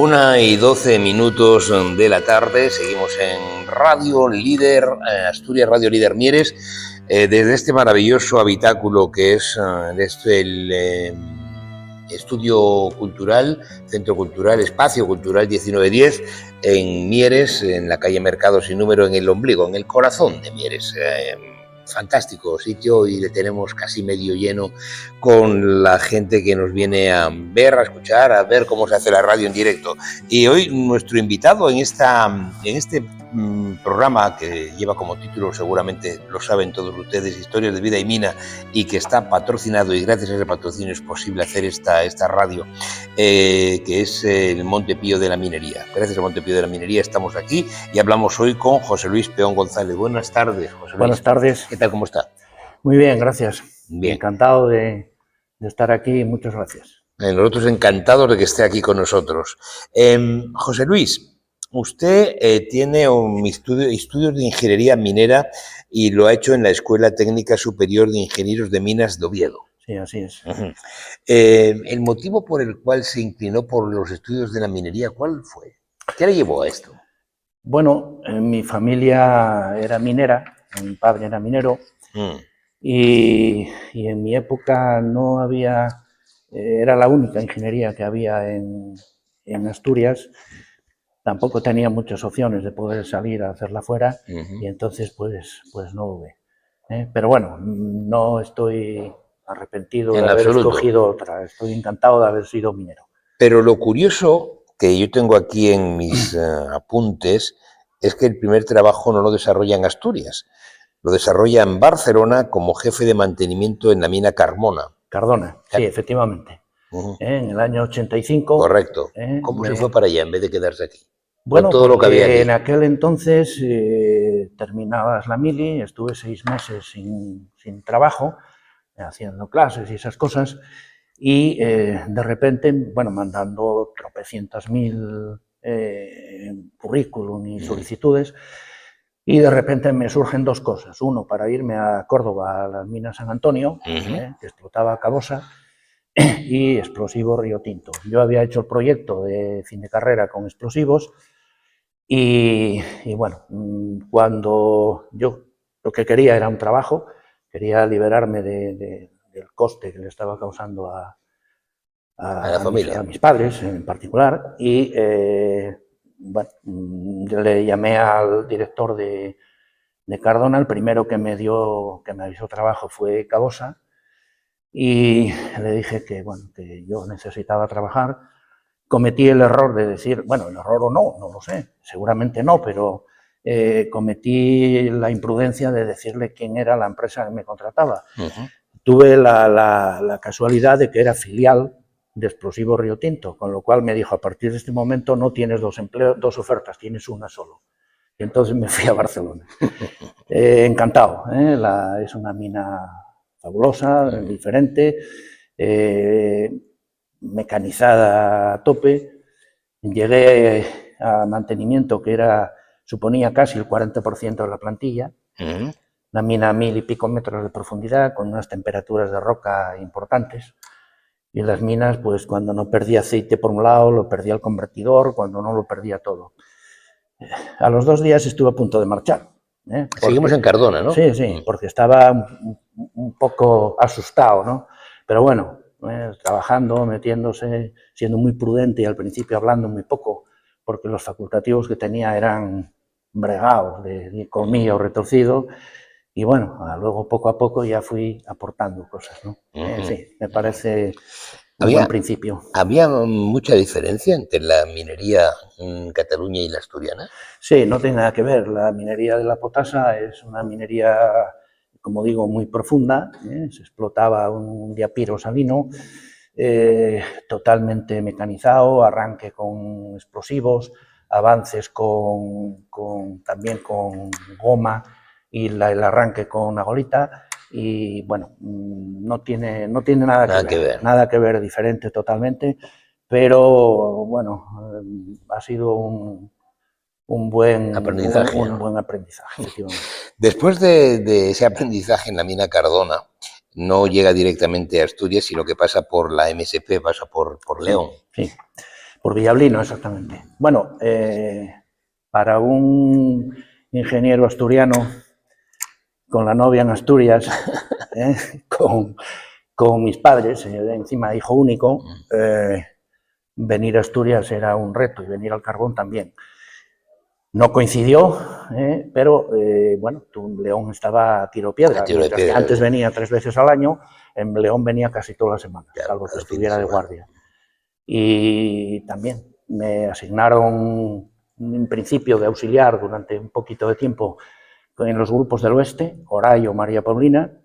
1:12 de la tarde, seguimos en Radio Líder, Asturias Radio Líder Mieres, desde este maravilloso habitáculo que es el Estudio Cultural, Centro Cultural, Espacio Cultural 1910, en Mieres, en la calle Mercado Sin Número, en el ombligo, en el corazón de Mieres. Fantástico sitio y le tenemos casi medio lleno con la gente que nos viene a ver, a escuchar, a ver cómo se hace la radio en directo. Y hoy nuestro invitado en este programa que lleva como título, seguramente lo saben todos ustedes, Historias de Vida y Mina, y que está patrocinado, y gracias a ese patrocinio es posible hacer esta radio, que es el Monte Pío de la Minería. Gracias al Monte Pío de la Minería estamos aquí y hablamos hoy con José Luis Peón González. Buenas tardes, José Luis. Buenas tardes. ¿Qué tal? ¿Cómo está? Muy bien, gracias. Bien. Encantado de estar aquí, muchas gracias. Nosotros encantados de que esté aquí con nosotros. José Luis, usted tiene estudios de ingeniería minera y lo ha hecho en la Escuela Técnica Superior de Ingenieros de Minas de Oviedo. Sí, así es. Uh-huh. El motivo por el cual se inclinó por los estudios de la minería, ¿cuál fue? ¿Qué le llevó a esto? Bueno, mi familia era minera, mi padre era minero, y en mi época no había, era la única ingeniería que había en Asturias. Tampoco tenía muchas opciones de poder salir a hacerla fuera, y entonces pues no hube. Pero bueno, no estoy arrepentido de haber escogido otra, estoy encantado de haber sido minero. Pero lo curioso que yo tengo aquí en mis apuntes es que el primer trabajo no lo desarrolla en Asturias, lo desarrolla en Barcelona como jefe de mantenimiento en la mina Cardona. Sí, efectivamente. En el año 85. Correcto. ¿Cómo se fue para allá en vez de quedarse aquí? Bueno, todo lo que había aquí. En aquel entonces terminabas la mili, estuve 6 meses sin trabajo, haciendo clases y esas cosas, y de repente, bueno, mandando tropecientas mil currículum y solicitudes, y de repente me surgen 2 cosas. Uno, para irme a Córdoba, a las minas San Antonio, que explotaba Cabosa, y explosivos Río Tinto. Yo había hecho el proyecto de fin de carrera con explosivos y bueno, cuando yo lo que quería era un trabajo, quería liberarme del coste que le estaba causando a la familia, a mis padres en particular, y bueno, le llamé al director de Cardona. El primero que me avisó trabajo fue Cabosa, y le dije que, bueno, que yo necesitaba trabajar. Cometí el error de decir, bueno, el error o no lo sé, seguramente no, pero cometí la imprudencia de decirle quién era la empresa que me contrataba. Tuve la casualidad de que era filial de Explosivos Río Tinto, con lo cual me dijo, a partir de este momento no tienes 2 ofertas, tienes una solo. Y entonces me fui a Barcelona. Encantado, es una mina fabulosa, diferente, mecanizada a tope. Llegué a mantenimiento, que suponía casi el 40% de la plantilla. Una mina a 1000 y pico metros de profundidad, con unas temperaturas de roca importantes. Y en las minas, pues cuando no perdía aceite por un lado, lo perdía el convertidor, cuando no lo perdía todo. A los 2 días estuve a punto de marchar. Seguimos en Cardona, ¿no? Sí, porque estaba un poco asustado, ¿no? Pero bueno, trabajando, metiéndose, siendo muy prudente y al principio hablando muy poco, porque los facultativos que tenía eran bregados, de colmillo retorcido, y bueno, luego poco a poco ya fui aportando cosas, ¿no? Sí, me parece un buen principio. ¿Había mucha diferencia entre la minería en Cataluña y la asturiana? Sí, no tiene nada que ver. La minería de la potasa es una minería, como digo, muy profunda. Se explotaba un diapiro salino, totalmente mecanizado, arranque con explosivos, avances también con goma y el arranque con agolita. Y bueno, no tiene nada que ver, diferente totalmente, pero bueno, ha sido un buen aprendizaje, efectivamente. Después de ese aprendizaje en la mina Cardona, no llega directamente a Asturias, sino que pasa por la MSP, pasa por León. Sí. Por Villablino, exactamente. Bueno, para un ingeniero asturiano con la novia en Asturias, con mis padres, encima hijo único, venir a Asturias era un reto y venir al Carbón también. No coincidió, pero bueno, León estaba a tiro de piedra. Mientras que antes venía 3 veces al año, en León venía casi todas las semanas, salvo que estuviera de guardia. Y también me asignaron en principio de auxiliar durante un poquito de tiempo en los grupos del oeste, Horayo, María Paulina,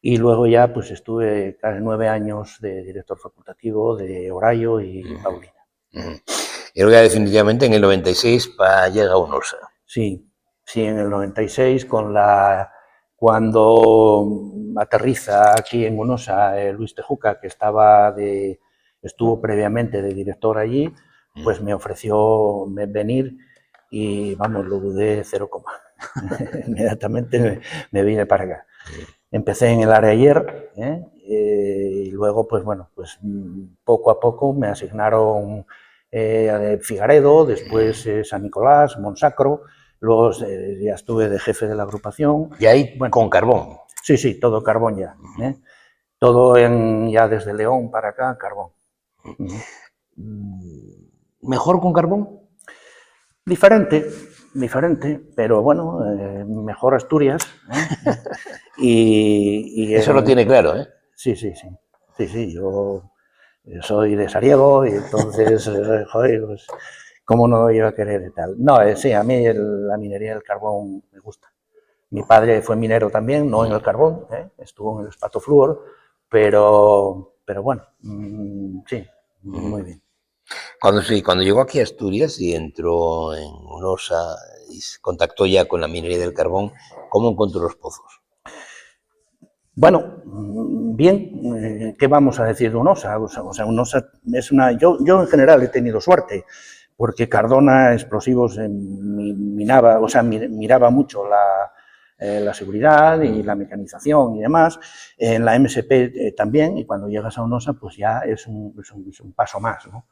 y luego ya pues estuve casi 9 años de director facultativo de Horayo y Paulina. Y luego ya definitivamente en el 96 llega a UNOSA. Sí, en el 96 cuando aterriza aquí en UNOSA Luis Tejuca, que estuvo previamente de director allí, pues me ofreció venir y vamos, lo dudé 0, inmediatamente me vine para acá. Empecé en el área ayer y luego pues bueno, pues poco a poco me asignaron Figaredo, después San Nicolás, Monsacro, luego ya estuve de jefe de la agrupación. Y ahí bueno, con carbón. Sí, todo carbón ya. Todo ya desde León para acá, carbón. ¿Mejor con carbón? Diferente, pero bueno, mejor Asturias. Y eso lo tiene claro, ¿eh? Sí, yo soy de Sariego y entonces, joder, pues, ¿cómo no iba a querer y tal? No, sí, a mí la minería del carbón me gusta. Mi padre fue minero también, no en el carbón, estuvo en el espatofluor, pero bueno, sí, muy bien. Cuando llegó aquí a Asturias y entró en UNOSA y contactó ya con la minería del carbón, ¿cómo encontró los pozos? Bueno, bien, ¿qué vamos a decir de UNOSA? O sea, UNOSA es una... Yo en general he tenido suerte, porque Cardona Explosivos miraba mucho la seguridad y la mecanización y demás. En la MSP también, y cuando llegas a UNOSA, pues ya es un paso más, ¿no?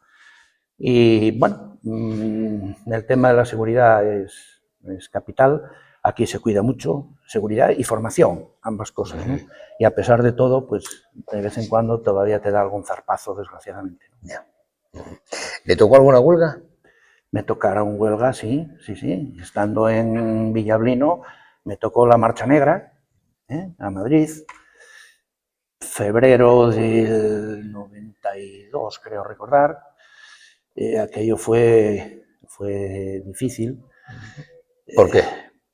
Y bueno, el tema de la seguridad es capital. Aquí se cuida mucho, seguridad y formación, ambas cosas, ¿no? Y a pesar de todo, pues de vez en cuando todavía te da algún zarpazo, desgraciadamente, ¿no? ¿Le tocó alguna huelga? Me tocaron huelga, sí. Estando en Villablino, me tocó la Marcha Negra, a Madrid, febrero del 92, creo recordar. Aquello fue difícil. ¿Por qué?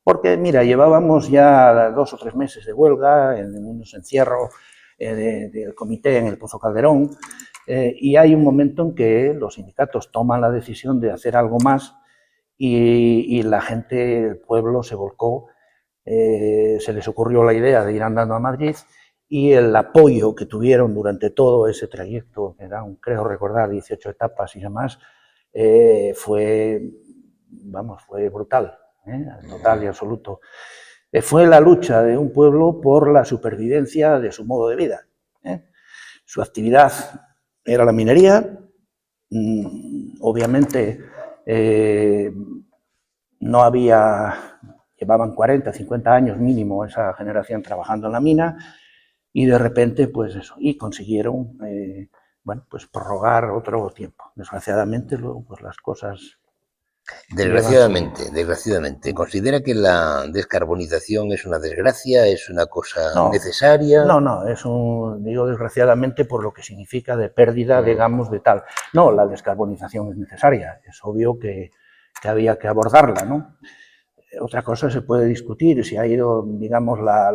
Porque, mira, llevábamos ya 2 o 3 meses de huelga, en unos encierros del comité en el Pozo Calderón, y hay un momento en que los sindicatos toman la decisión de hacer algo más y la gente, el pueblo se volcó, se les ocurrió la idea de ir andando a Madrid y el apoyo que tuvieron durante todo ese trayecto, que eran, creo recordar, 18 etapas y demás, fue brutal. Total y absoluto. Fue la lucha de un pueblo por la supervivencia de su modo de vida. Su actividad era la minería, obviamente llevaban 40, 50 años mínimo esa generación trabajando en la mina y de repente pues eso, y consiguieron pues prorrogar otro tiempo. Desgraciadamente luego pues las cosas... Desgraciadamente. ¿Considera que la descarbonización es una desgracia, es una cosa necesaria? No, digo desgraciadamente por lo que significa de pérdida, digamos, de tal. No, la descarbonización es necesaria, es obvio que había que abordarla, ¿no? Otra cosa se puede discutir, si ha ido, digamos, la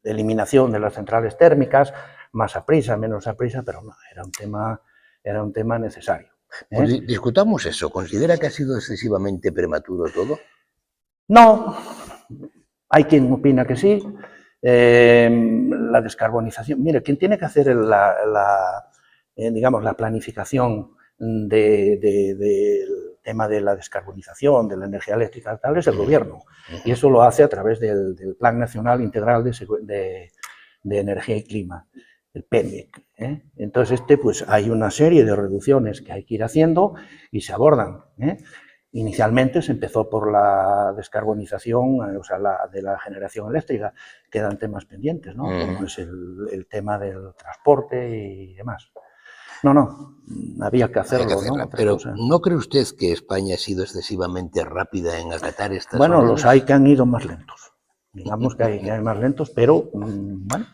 eliminación de las centrales térmicas, más a prisa, menos a prisa, pero no, era un tema necesario. Pues discutamos eso. ¿Considera que ha sido excesivamente prematuro todo? No, hay quien opina que sí. La descarbonización, mire, quien tiene que hacer digamos, la planificación del tema de la descarbonización, de la energía eléctrica, tal, es el gobierno. Y eso lo hace a través del Plan Nacional Integral de Energía y Clima. el PEMEC. Entonces, pues hay una serie de reducciones que hay que ir haciendo y se abordan. Inicialmente se empezó por la descarbonización, o sea, de la generación eléctrica. Quedan temas pendientes, ¿no? Como es el tema del transporte y demás. No, había que hacerlo, ¿no? Pero ¿no cree usted que España ha sido excesivamente rápida en acatar estas Bueno, órdenes? los hay que han ido más lentos. Digamos que hay más lentos, pero bueno,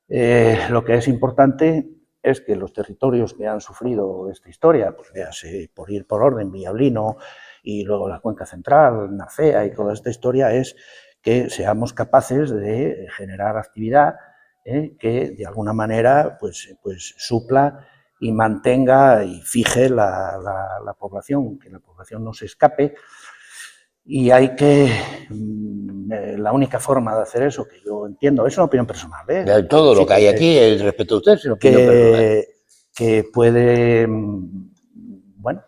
lo que es importante es que los territorios que han sufrido esta historia, pues véase, por ir por orden, Villablino y luego la Cuenca Central, Narcea y toda esta historia, es que seamos capaces de generar actividad que de alguna manera pues supla y mantenga y fije la población, que la población no se escape. Y hay que, la única forma de hacer eso, que yo entiendo, es una opinión personal, Todo lo que hay aquí es respecto a usted, es una opinión personal. Que puede, bueno,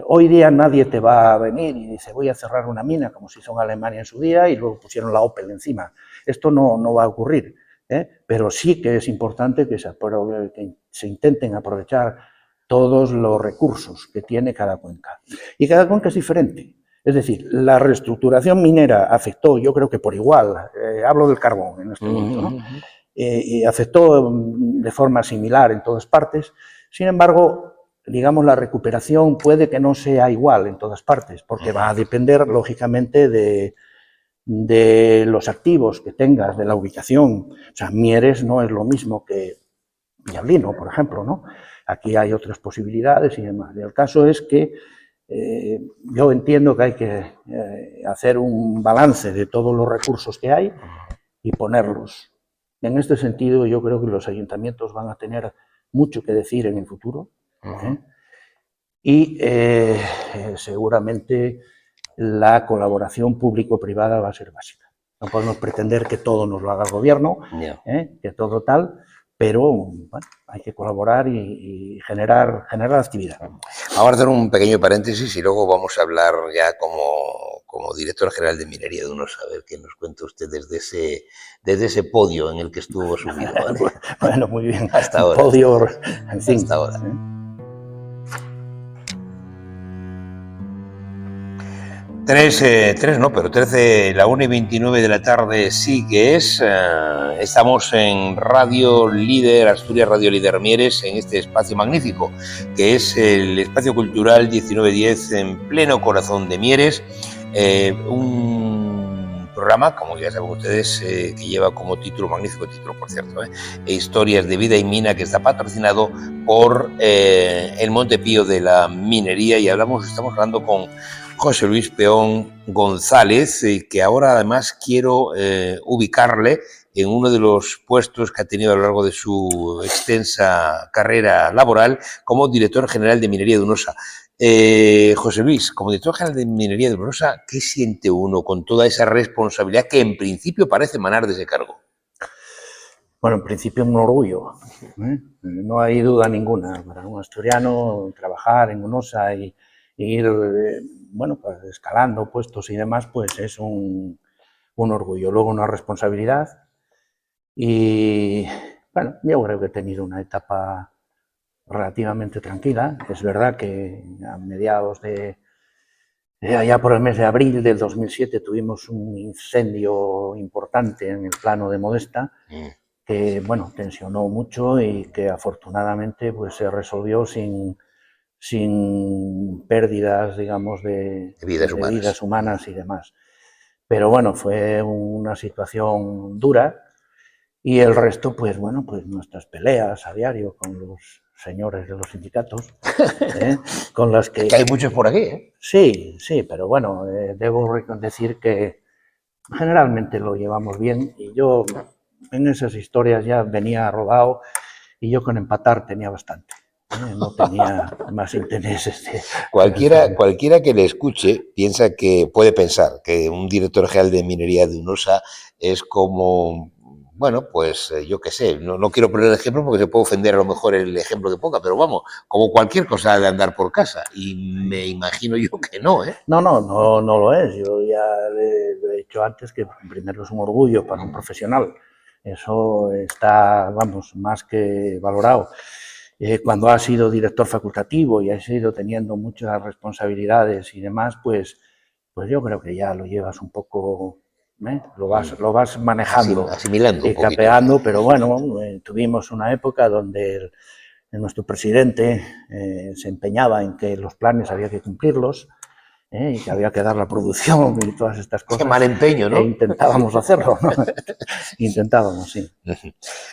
hoy día nadie te va a venir y dice voy a cerrar una mina, como se hizo en Alemania en su día, y luego pusieron la Opel encima. Esto no va a ocurrir, pero sí que es importante que se intenten aprovechar todos los recursos que tiene cada cuenca. Y cada cuenca es diferente. Es decir, la reestructuración minera afectó, yo creo que por igual, hablo del carbón en este momento, ¿no? Afectó de forma similar en todas partes. Sin embargo, digamos, la recuperación puede que no sea igual en todas partes, porque va a depender, lógicamente, de los activos que tengas, de la ubicación. O sea, Mieres no es lo mismo que Villablino, por ejemplo, ¿no? Aquí hay otras posibilidades y demás. Y el caso es que yo entiendo que hay que hacer un balance de todos los recursos que hay y ponerlos. En este sentido, yo creo que los ayuntamientos van a tener mucho que decir en el futuro. Y seguramente la colaboración público-privada va a ser básica. No podemos pretender que todo nos lo haga el gobierno, que todo tal, pero bueno, hay que colaborar y generar actividad. Vamos a hacer un pequeño paréntesis y luego vamos a hablar ya como director general de Minería de Unosa, a ver qué nos cuenta usted desde ese podio en el que estuvo subido. ¿Vale? Bueno, muy bien. Hasta ahora. Podio, en fin. Hasta ahora. 13, la 1:29 de la tarde sí que es. Estamos en Radio Líder, Asturias Radio Líder Mieres, en este espacio magnífico, que es el Espacio Cultural 1910 en pleno corazón de Mieres. Un programa, como ya saben ustedes, que lleva como título, magnífico título por cierto, Historias de Vida y Mina, que está patrocinado por el Montepío de la Minería, y estamos hablando con José Luis Peón González, que ahora además quiero ubicarle en uno de los puestos que ha tenido a lo largo de su extensa carrera laboral como director general de Minería de Unosa. José Luis, como director general de Minería de Unosa, ¿qué siente uno con toda esa responsabilidad que en principio parece emanar de ese cargo? Bueno, en principio un orgullo, no hay duda ninguna. Para un asturiano trabajar en Unosa y ir bueno, pues escalando puestos y demás, pues es un orgullo. Luego una responsabilidad y, bueno, yo creo que he tenido una etapa relativamente tranquila. Es verdad que a mediados de allá por el mes de abril del 2007 tuvimos un incendio importante en el plano de Modesta que, bueno, tensionó mucho y que afortunadamente pues se resolvió sin pérdidas, digamos, de vidas humanas y demás. Pero bueno, fue una situación dura y el resto, pues bueno, pues nuestras peleas a diario con los señores de los sindicatos, con las que... hay muchos por aquí, ¿eh? Sí, pero bueno, debo decir que generalmente lo llevamos bien y yo en esas historias ya venía rodado y yo con empatar tenía bastante. No tenía más intereses. Cualquiera que le escuche puede pensar que un director general de Minería de Unosa es como, bueno, pues yo qué sé, no quiero poner el ejemplo porque se puede ofender a lo mejor el ejemplo que ponga, pero vamos, como cualquier cosa de andar por casa, y me imagino yo que no, ¿eh? No lo es. Yo ya le he dicho antes que primero es un orgullo para un profesional Eso está, vamos, más que valorado. Cuando has sido director facultativo y has ido teniendo muchas responsabilidades y demás, pues yo creo que ya lo llevas un poco, lo vas manejando, asimilando un poquito. capeando, pero bueno, tuvimos una época donde nuestro presidente se empeñaba en que los planes había que cumplirlos, y que había que dar la producción y todas estas cosas. Qué mal empeño, ¿no? E intentábamos hacerlo, ¿no? Intentábamos, sí.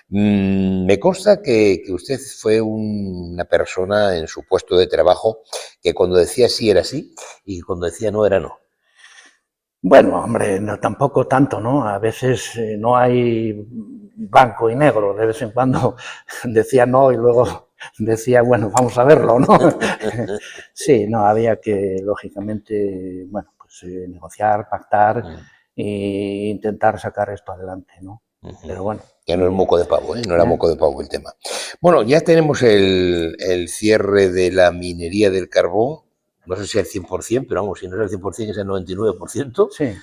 Me consta que usted fue una persona en su puesto de trabajo que cuando decía sí era sí y cuando decía no era no. Bueno, hombre, no, tampoco tanto, ¿no? A veces no hay blanco y negro. De vez en cuando decía no y luego decía, bueno, vamos a verlo, ¿no? Sí, no, había que, lógicamente, bueno, pues negociar, pactar e intentar sacar esto adelante, ¿no? Pero bueno. Ya no es moco de pavo, ¿eh? No era moco de pavo el tema. Bueno, ya tenemos el cierre de la minería del carbón. No sé si al 100%, pero vamos, si no es al 100%, es el 99%. Sí.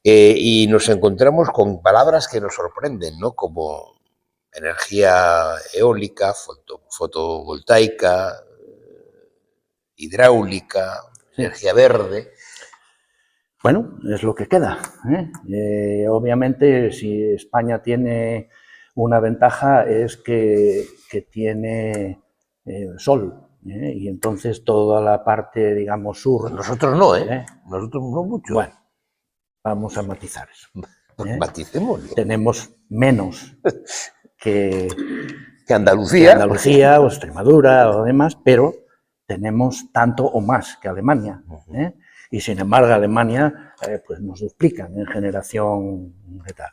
Y nos encontramos con palabras que nos sorprenden, ¿no? Como energía eólica, fotovoltaica, hidráulica, sí, energía verde. Bueno, es lo que queda, ¿eh? Obviamente, si España tiene una ventaja es que tiene sol, y entonces toda la parte, digamos, sur... Nosotros no, ¿eh? Nosotros no mucho. Bueno, vamos a matizar eso. Maticémoslo. Tenemos menos que Andalucía. O Extremadura o demás, pero tenemos tanto o más que Alemania, ¿eh? Y sin embargo Alemania pues nos duplican en generación de tal.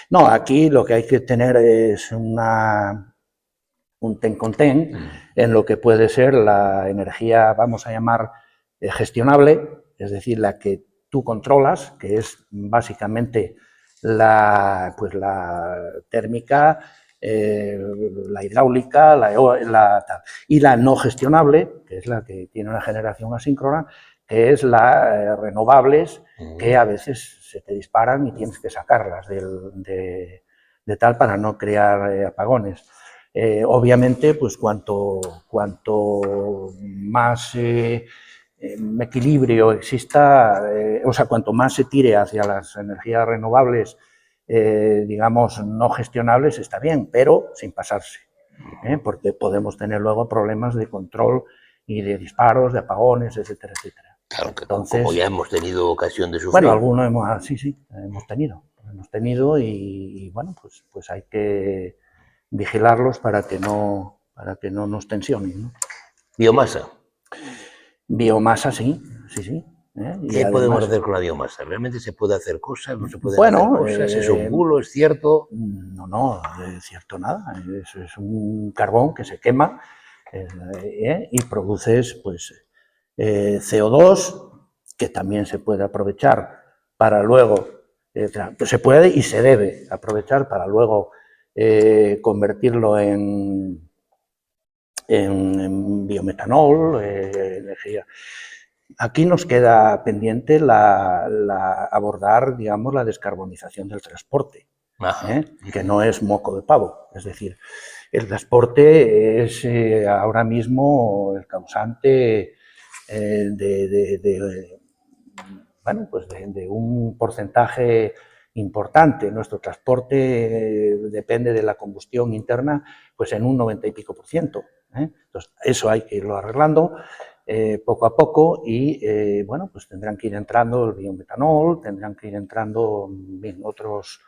No, aquí lo que hay que tener es un ten con ten en lo que puede ser la energía, vamos a llamar, gestionable, es decir, la que tú controlas, que es básicamente la térmica, la hidráulica, tal. Y la no gestionable, que es la que tiene una generación asíncrona, que es la renovables, que a veces se te disparan y tienes que sacarlas de tal para no crear apagones. Obviamente, pues cuanto más equilibrio exista, o sea, cuanto más se tire hacia las energías renovables, digamos, no gestionables, está bien, pero sin pasarse, porque podemos tener luego problemas de control y de disparos, de apagones, etcétera, etcétera. Claro, que entonces, como ya hemos tenido ocasión de sufrir. Bueno, algunos hemos tenido y bueno, pues hay que vigilarlos para que no nos tensionen, ¿no? Biomasa. Biomasa, sí. ¿Qué además podemos hacer con la biomasa? ¿Realmente se puede hacer cosas? ¿No se pueden hacer cosas? ¿Es un bulo? ¿Es cierto? No, es cierto nada. Es un carbón que se quema y produces pues CO2, que también se puede aprovechar para luego, se puede y se debe aprovechar para luego convertirlo en biometanol, energía. Aquí nos queda pendiente abordar, digamos, la descarbonización del transporte, que no es moco de pavo. Es decir, el transporte es ahora mismo el causante de un porcentaje importante. Nuestro transporte depende de la combustión interna pues en un 90 y pico %. Entonces, eso hay que irlo arreglando poco a poco y bueno, pues tendrán que ir entrando el biometanol, tendrán que ir entrando bien, otros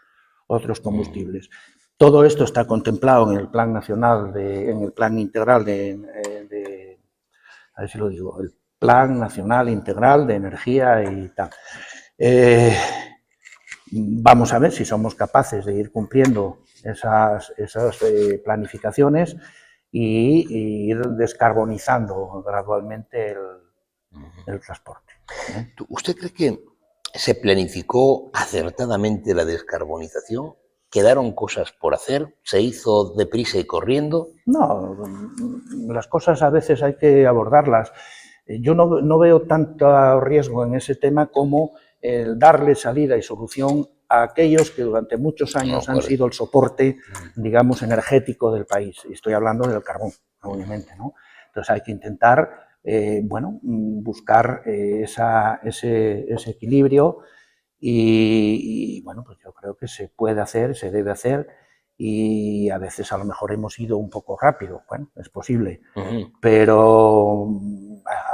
combustibles. Todo esto está contemplado en el Plan Nacional, en el Plan Integral a ver si lo digo, el Plan Nacional Integral de Energía y tal. Vamos a ver si somos capaces de ir cumpliendo esas planificaciones y ir descarbonizando gradualmente el transporte. ¿Usted cree que se planificó acertadamente la descarbonización? ¿Quedaron cosas por hacer? ¿Se hizo deprisa y corriendo? No, las cosas a veces hay que abordarlas. Yo no veo tanto riesgo en ese tema como el darle salida y solución a aquellos que durante muchos años han sido el soporte, digamos, energético del país. Y estoy hablando del carbón, obviamente, ¿no? Entonces hay que intentar, bueno, buscar ese equilibrio y, bueno, pues yo creo que se puede hacer, se debe hacer, y a veces a lo mejor hemos ido un poco rápido, bueno, es posible, pero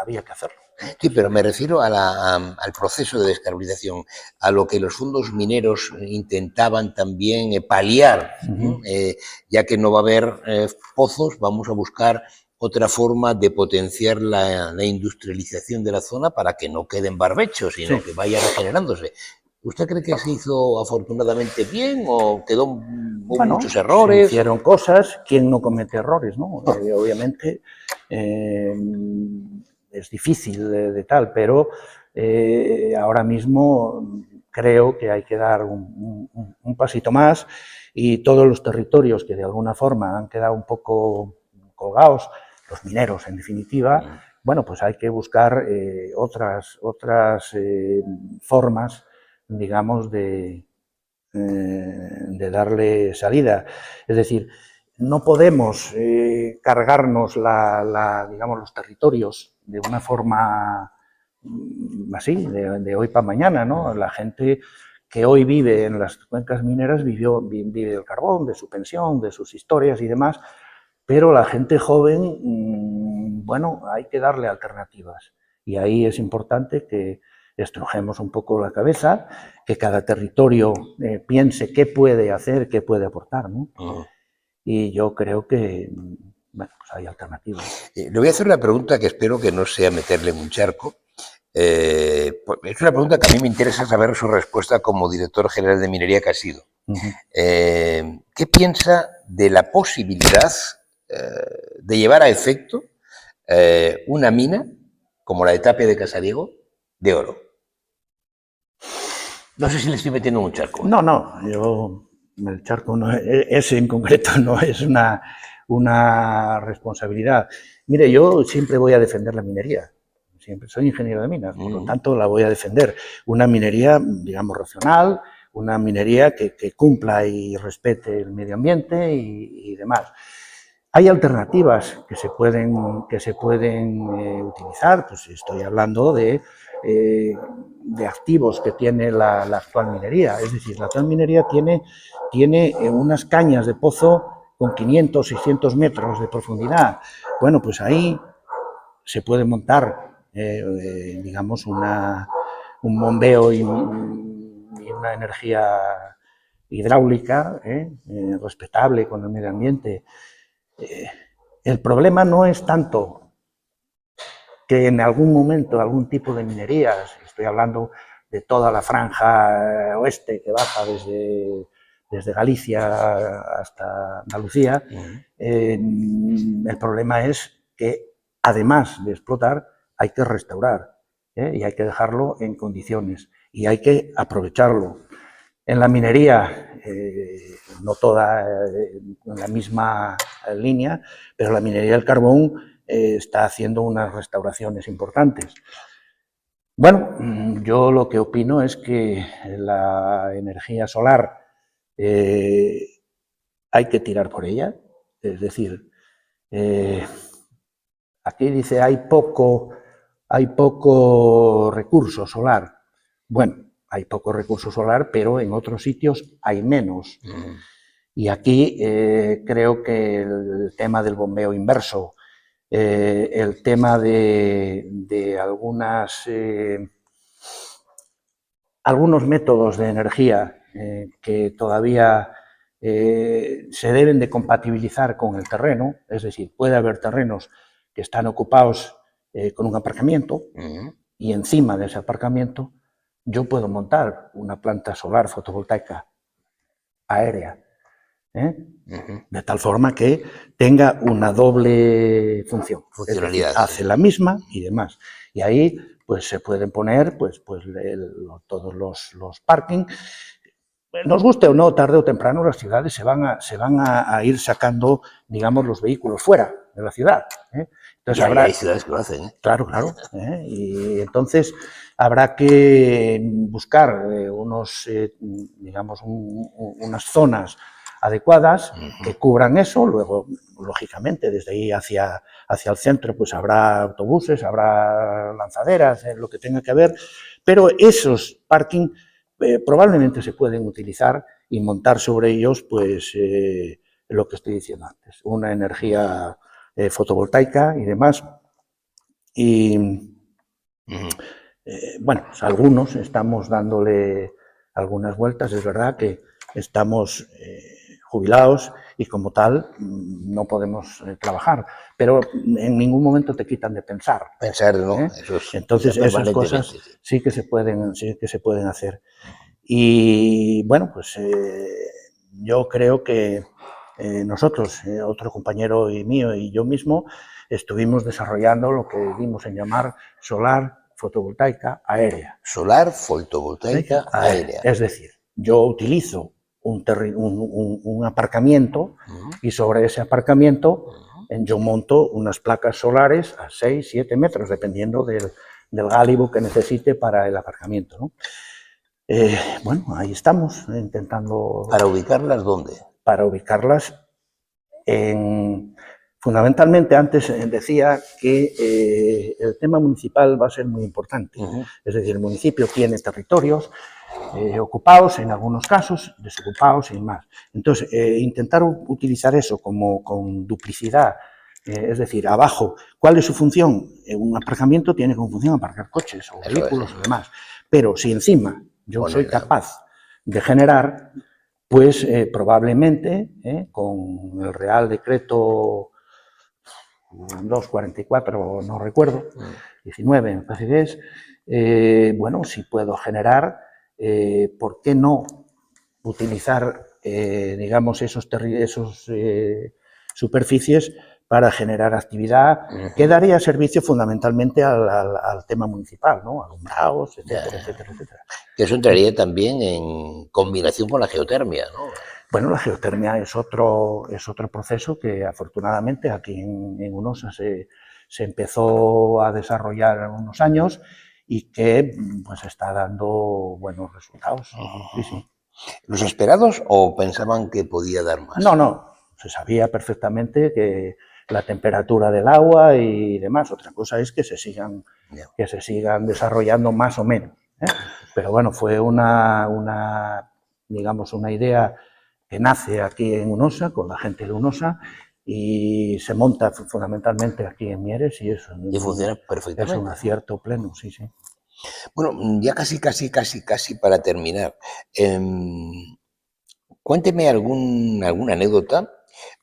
había que hacerlo. Sí, pero me refiero al proceso de descarbonización, a lo que los fondos mineros intentaban también paliar, ya que no va a haber pozos, vamos a buscar otra forma de potenciar la industrialización de la zona para que no queden barbechos, sino que vaya regenerándose. ¿Usted cree que se hizo afortunadamente bien o hubo muchos errores? Se hicieron cosas, ¿quién no comete errores, no? Obviamente es difícil de tal, pero ahora mismo creo que hay que dar un pasito más, y todos los territorios que de alguna forma han quedado un poco colgados, los mineros en definitiva, bueno, pues hay que buscar otras formas, digamos, de darle salida. Es decir, no podemos cargarnos digamos, los territorios de una forma así, de hoy para mañana, ¿no? La gente que hoy vive en las cuencas mineras vive del carbón, de su pensión, de sus historias y demás, pero la gente joven, bueno, hay que darle alternativas. Y ahí es importante que estrujemos un poco la cabeza, que cada territorio piense qué puede hacer, qué puede aportar, ¿no? Y yo creo que, bueno, pues hay alternativas. Le voy a hacer una pregunta que espero que no sea meterle en un charco. Es una pregunta que a mí me interesa saber su respuesta como director general de minería que ha sido. ¿Qué piensa de la posibilidad de llevar a efecto una mina como la de Tapia de Casariego de oro? No sé si le estoy metiendo en un charco. No, yo el charco no, ese en concreto no es una responsabilidad. Mire, yo siempre voy a defender la minería. Siempre soy ingeniero de minas, por lo tanto la voy a defender. Una minería, digamos, racional, una minería que cumpla y respete el medio ambiente y demás. Hay alternativas que se pueden utilizar, pues estoy hablando de activos que tiene la actual minería. Es decir, la actual minería tiene unas cañas de pozo con 500, 600 metros de profundidad. Bueno, pues ahí se puede montar, digamos, un bombeo y una energía hidráulica respetable con el medio ambiente. El problema no es tanto que en algún momento algún tipo de minerías, estoy hablando de toda la franja oeste que baja desde Galicia hasta Andalucía, el problema es que además de explotar hay que restaurar y hay que dejarlo en condiciones y hay que aprovecharlo. En la minería, no toda en la misma línea, pero la minería del carbón está haciendo unas restauraciones importantes. Bueno, yo lo que opino es que la energía solar hay que tirar por ella, es decir, aquí dice hay poco recurso solar. Bueno, hay poco recurso solar, pero en otros sitios hay menos. Y aquí creo que el tema del bombeo inverso, el tema de algunos métodos de energía que todavía se deben de compatibilizar con el terreno, es decir, puede haber terrenos que están ocupados con un aparcamiento y encima de ese aparcamiento yo puedo montar una planta solar fotovoltaica aérea, de tal forma que tenga una doble función. Funcionalidad. Es decir, hace la misma y demás. Y ahí pues se pueden poner todos los parking. Nos guste o no, tarde o temprano las ciudades se van a ir sacando, digamos, los vehículos fuera. de la ciudad. Entonces hay ciudades que lo hacen. Claro, claro. Y entonces habrá que buscar digamos, unas zonas adecuadas que cubran eso. Luego, lógicamente, desde ahí hacia el centro, pues habrá autobuses, habrá lanzaderas, lo que tenga que haber, pero esos parking probablemente se pueden utilizar y montar sobre ellos, pues, lo que estoy diciendo antes, una energía fotovoltaica y demás. Y, bueno, pues algunos estamos dándole algunas vueltas. Es verdad que estamos jubilados y como tal no podemos trabajar, pero en ningún momento te quitan de pensar. Pensar, ¿no? Eso es, entonces esas cosas sí que se pueden hacer. Y bueno, pues yo creo que nosotros, otro compañero y mío y yo mismo, estuvimos desarrollando lo que dimos en llamar solar fotovoltaica aérea. Solar fotovoltaica aérea. Es decir, yo utilizo un aparcamiento y sobre ese aparcamiento yo monto unas placas solares a 6, 7 metros, dependiendo del gálibo que necesite para el aparcamiento, ¿no? Bueno, ahí estamos intentando... ¿Para ubicarlas dónde? Para ubicarlas fundamentalmente, antes decía que el tema municipal va a ser muy importante. Es decir, el municipio tiene territorios ocupados en algunos casos, desocupados y más. Entonces, intentar utilizar eso con duplicidad, es decir, abajo, ¿cuál es su función? Un aparcamiento tiene como función aparcar coches o vehículos o demás. Pero si encima yo soy capaz de generar, pues probablemente con el Real Decreto 244, no recuerdo, 19 me parece que es, bueno, si puedo generar, ¿por qué no utilizar, digamos, esos superficies para generar actividad que daría servicio fundamentalmente al tema municipal, ¿no? Alumbrados, etcétera, etcétera, etcétera. Que eso entraría también en combinación con la geotermia, ¿no? Bueno, la geotermia es otro proceso que afortunadamente aquí en Hunosa se empezó a desarrollar en unos años y que pues está dando buenos resultados. Sí, sí. ¿Los esperados o pensaban que podía dar más? No, se sabía perfectamente que la temperatura del agua y demás. Otra cosa es que se sigan desarrollando más o menos, ¿eh? Pero bueno, fue digamos, una idea que nace aquí en Hunosa, con la gente de Hunosa, y se monta fundamentalmente aquí en Mieres y eso. Y funciona perfectamente. Es un acierto pleno, sí, sí. Bueno, ya casi para terminar. Cuénteme alguna anécdota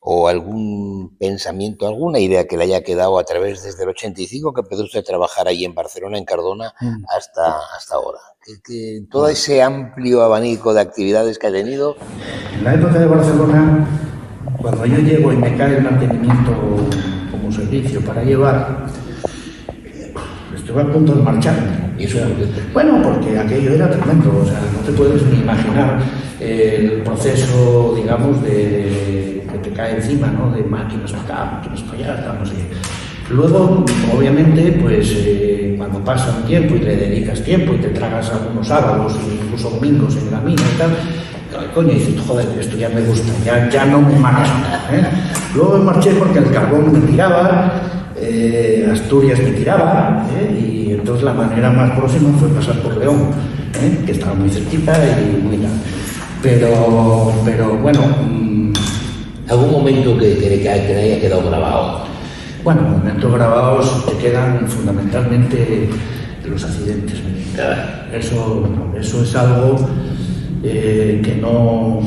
o algún pensamiento, alguna idea que le haya quedado a través desde el 85 que empezó usted a trabajar ahí en Barcelona, en Cardona, hasta ahora. Que todo ese amplio abanico de actividades que ha tenido. En la época de Barcelona, cuando yo llego y me cae el mantenimiento como servicio para llevar, estuve a punto de marcharme. ¿Y eso? Bueno, porque aquello era tremendo, o sea, no te puedes ni imaginar el proceso, digamos, que te cae encima, ¿no? De máquinas para acá, máquinas para allá, no sé qué. Luego, obviamente, pues cuando pasa un tiempo y le dedicas tiempo y te tragas algunos sábados e incluso domingos en la mina y tal, coño, dices, joder, esto ya me gusta, ya no me manejo, ¿eh? Luego me marché porque el carbón me tiraba, Asturias me tiraba, y entonces la manera más próxima fue pasar por León, que estaba muy cerquita y muy tal. Pero bueno... ¿Algún momento que le haya quedado grabado? Bueno, momentos grabados te quedan fundamentalmente los accidentes. Eso es algo que no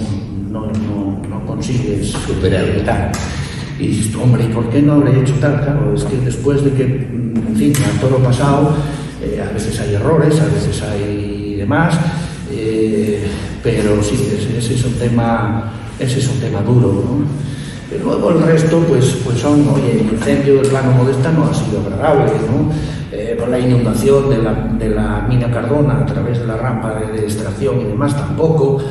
consigues superar. Y dices tú, hombre, ¿y por qué no le he hecho tal? Claro, es que después de que, en fin, a todo lo pasado, a veces hay errores, a veces hay demás, pero sí, ese es un tema duro, ¿no? Pero luego el resto, pues son, oye, el incendio del plano Modesta no ha sido agradable, ¿no? Con la inundación de la mina Cardona a través de la rampa de extracción y demás tampoco.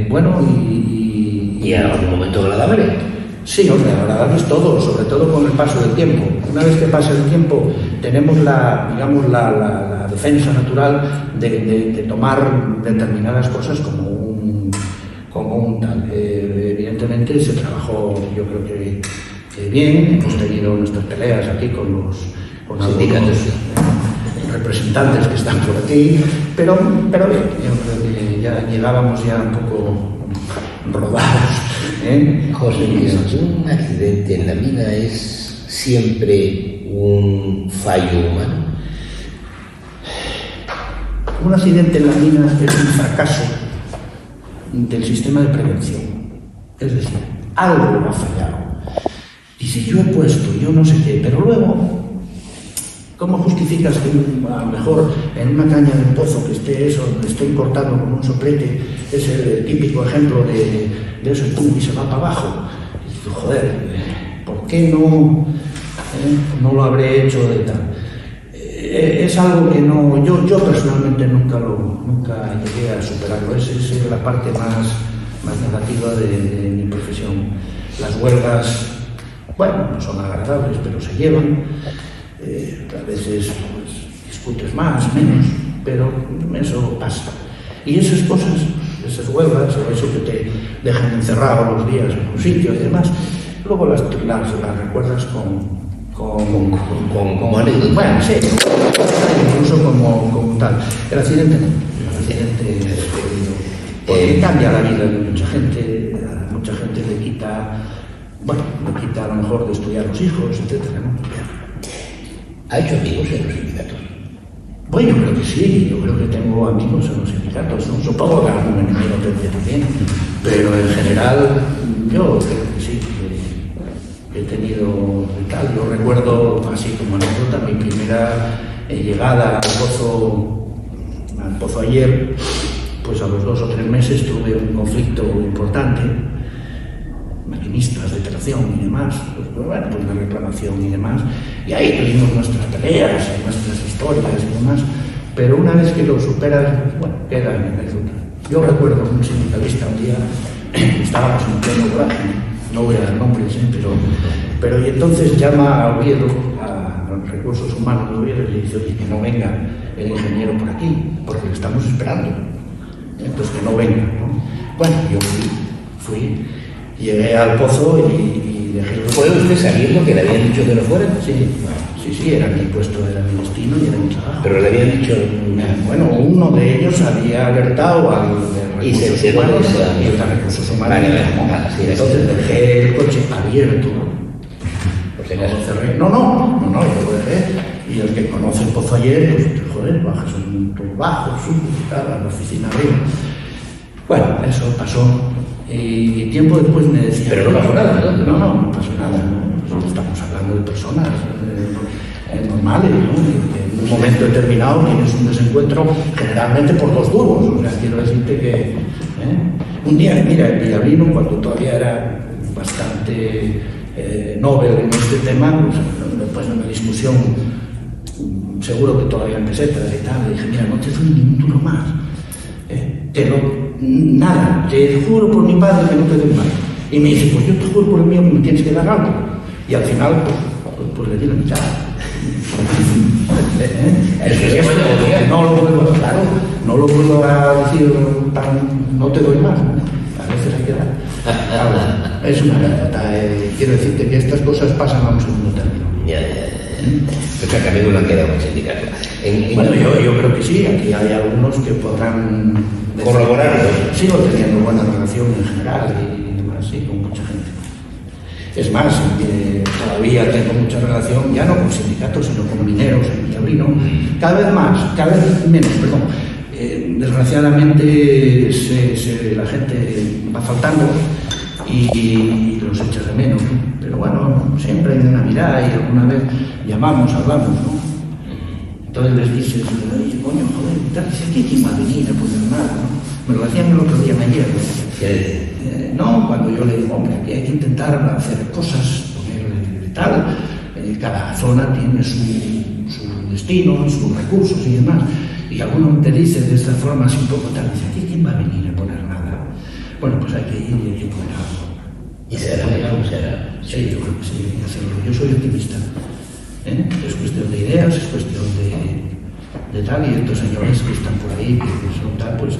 Bueno, ¿Y en algún momento agradable? Sí, hombre, agradables todos, sobre todo con el paso del tiempo. Una vez que pasa el tiempo, tenemos la defensa natural de tomar determinadas cosas como un tal. Evidentemente se trabajó, yo creo que bien, hemos tenido nuestras peleas aquí con algunos representantes que están por aquí, pero bien, yo creo que ya llegábamos ya un poco rodados. José Luis, un accidente en la mina es siempre un fallo humano. Un accidente en la mina es un fracaso del sistema de prevención. Es decir, algo ha fallado. Dice, yo he puesto, yo no sé qué, pero luego, ¿cómo justificas que a lo mejor en una caña de un pozo que estoy cortando con un soplete, es el típico ejemplo de eso, y se va para abajo? Y dices, joder, ¿por qué no lo habré hecho de tal? Es algo que yo personalmente nunca llegué a superarlo. Esa es la parte más negativa de mi profesión. Las huelgas, bueno, no son agradables, pero se llevan. A veces pues, discutes más, menos, pero eso pasa. Y esas cosas, esas huelgas, o eso que te dejan encerrado los días en un sitio y demás, luego las recuerdas como anécdota. Bueno, sí, incluso como tal. El accidente es querido, porque cambia la vida de mucha gente. A mucha gente le quita a lo mejor de estudiar los hijos, etcétera, ¿no? ¿Ha hecho amigos en los sindicatos? Bueno, yo creo que sí, yo creo que tengo amigos en los sindicatos, ¿no? Supongo que algún enemigo tendré también, pero en general yo creo que sí, que he tenido tal. Yo recuerdo, así como anécdota, mi primera llegada al pozo ayer, pues a los 2 o 3 meses tuve un conflicto importante, maquinistas de tracción y demás, pues la reclamación y demás, y ahí tuvimos nuestras peleas y nuestras historias y demás, pero una vez que lo superas, bueno, queda en anécdota. Yo recuerdo un sindicalista un día, estábamos en pleno coraje, no voy a dar nombres, pero y entonces llama a Oviedo, a los recursos humanos de Oviedo, y le dice, oye, que no venga el ingeniero por aquí, porque le estamos esperando, entonces que no venga, ¿no? Bueno, yo fui, llegué al pozo y dejé... ¿Fue usted sabiendo que le habían dicho que no fuera? Sí, era mi puesto, era mi destino y era mi trabajo. Pero le habían dicho... Bueno, uno de ellos había alertado al de recursos humanos y el de recursos humanos. Entonces dejé el coche abierto. Porque no lo cerré. No, yo lo dejé. Y el que conoce el pozo ayer, pues, joder, bajas un poco bajo, subes, a la oficina arriba. Bueno, eso pasó. Y tiempo después me decía... Pero no pasó nada, ¿no? No pasó nada. ¿No? Estamos hablando de personas normales, ¿no? En un momento determinado tienes un desencuentro generalmente por 2 duros. O sea, quiero decirte que... Un día, mira, el Villablino, cuando todavía era bastante novel en este tema, pues, después de una discusión, seguro que todavía en pesetas y tal, le dije, mira, no te doy ni un duro más. Nada, te juro por mi padre que no te doy más. Y me dice, pues yo te juro por el mío que me tienes que dar algo. Y al final, pues le di la mitad. No lo vuelvo a decir tan, no te doy más. A veces hay que dar. Claro, es una anécdota. Quiero decirte que estas cosas pasan a un segundo término. O sea, que a mí no han quedado en sindicato. Bueno, yo creo que sí. Aquí hay algunos que podrán corroborar. Sigo teniendo buena relación en general y demás, sí, con mucha gente. Es más, todavía tengo mucha relación, ya no con sindicatos, sino con mineros en Villablino. Cada vez menos, perdón. Desgraciadamente la gente va faltando y los echas de menos, ¿no? Pero bueno, siempre hay una mirada y alguna vez llamamos, hablamos, ¿no? Entonces les dices, oye, coño, joder, ¿aquí quién va a venir a poner nada, no? Me lo decían el otro día, ayer, ¿no? Cuando yo le digo, hombre, aquí hay que intentar hacer cosas, ponerle tal, cada zona tiene su destino, sus recursos y demás, y alguno te dice de esta forma así un poco tal, dice, ¿aquí quién va a venir a poner nada? Bueno, pues hay que ir y hay que poner algo. Y será, será. Sí, yo creo que sí, hay que hacerlo. Yo soy optimista. Es cuestión de ideas, es cuestión de tal, y estos señores que están por ahí, que son tal, pues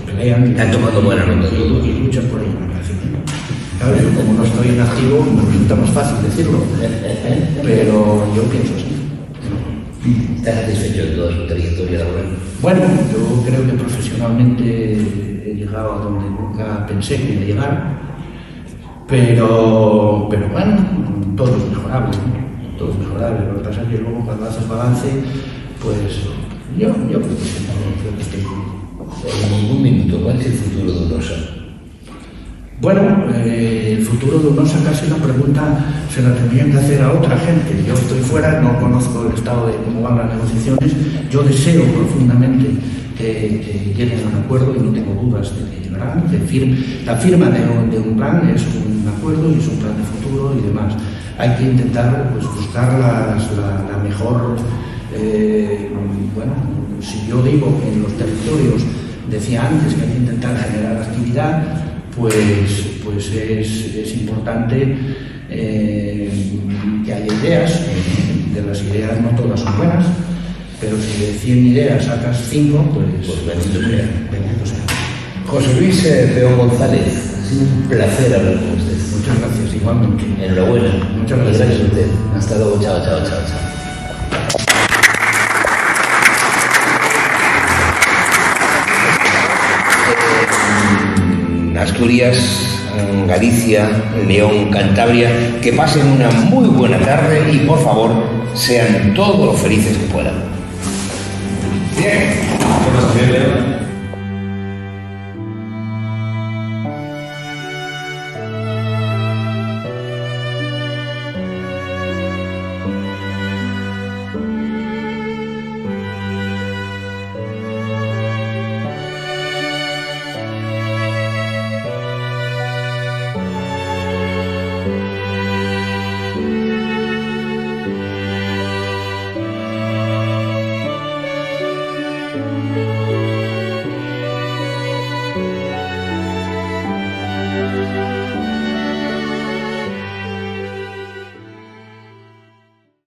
pelean. Están tomando buena nota de todo. Y luchan por ello, me parece bien. Claro, yo como no estoy en activo, me resulta más fácil decirlo, pero yo pienso así. ¿Estás satisfecho de toda su trayectoria laboral? Bueno, yo creo que profesionalmente he llegado a donde nunca pensé que iba a llegar, pero bueno, todo es mejorable, ¿no? Todo es mejorable. Lo que pasa es que luego cuando haces balance, pues yo creo que sí, creo que estoy bien. En un minuto, ¿cuál es el futuro de Unosa? Bueno, el futuro de Unosa casi la pregunta se la tendrían que hacer a otra gente. Yo estoy fuera, no conozco el estado de cómo van las negociaciones. Yo deseo profundamente que lleguen a un acuerdo y no tengo dudas de que llegarán. La firma de un plan es un acuerdo y es un plan de futuro y demás. Hay que intentar pues, buscar la mejor... bueno, si yo digo que en los territorios, decía antes que hay que intentar generar actividad, pues es importante que haya ideas. De las ideas no todas son buenas, pero si de 100 ideas sacas 5, pues bendito sea. Bendito sea. José Luis Peón González, ha sido un placer hablar con usted. Muchas gracias, igualmente. Enhorabuena. Muchas gracias. Gracias a usted. Hasta luego. Chao, chao, chao, chao. Asturias, Galicia, León, Cantabria, que pasen una muy buena tarde y por favor sean todos los felices que puedan. Bien. ¿Qué pasa, León?